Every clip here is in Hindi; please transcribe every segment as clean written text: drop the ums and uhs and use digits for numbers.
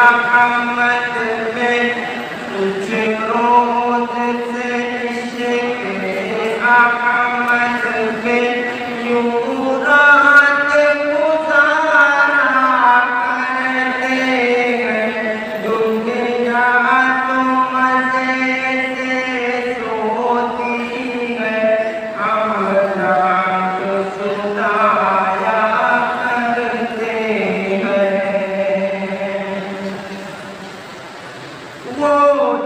रहमत में कुछ रोज से रहमत में यूं रात गुजारा करते हैं। दुनिया तो मजे से सोती है, हम रात सुनाया करते हैं। वो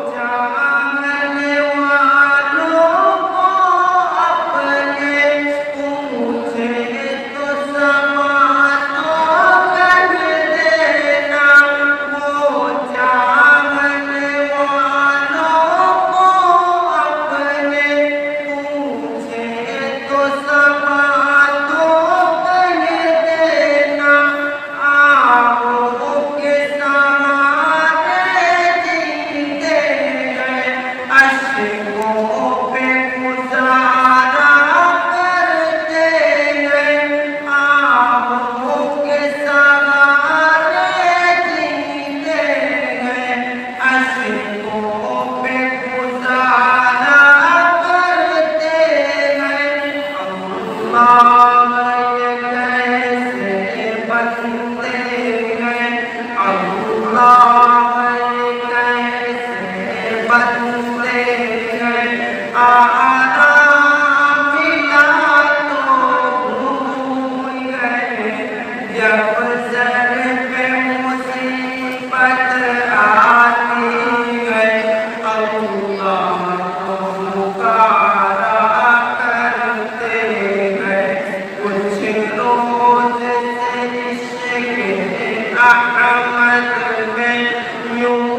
चाहने वालों को अपने पूछे तो समा तो कर देना। वो चाहने वालों को अपने पूछे तो समा तो कर देना। आओ के सहारे जीते हैं, अश्कों पे गुजारा करते हैं। आओ के सहारे जीते हैं, अश्कों पे गुजारा करते हैं। अल्लाह ये कैसे बंदे हैं, अल्लाह ये कैसे बंदे हैं। आराम मिला तो भूल गए, जब सर पे मुसीबत आती है। अल्लाह को पुकारा करते हैं, कुछ रोज से इश्क़ रहमत में यूं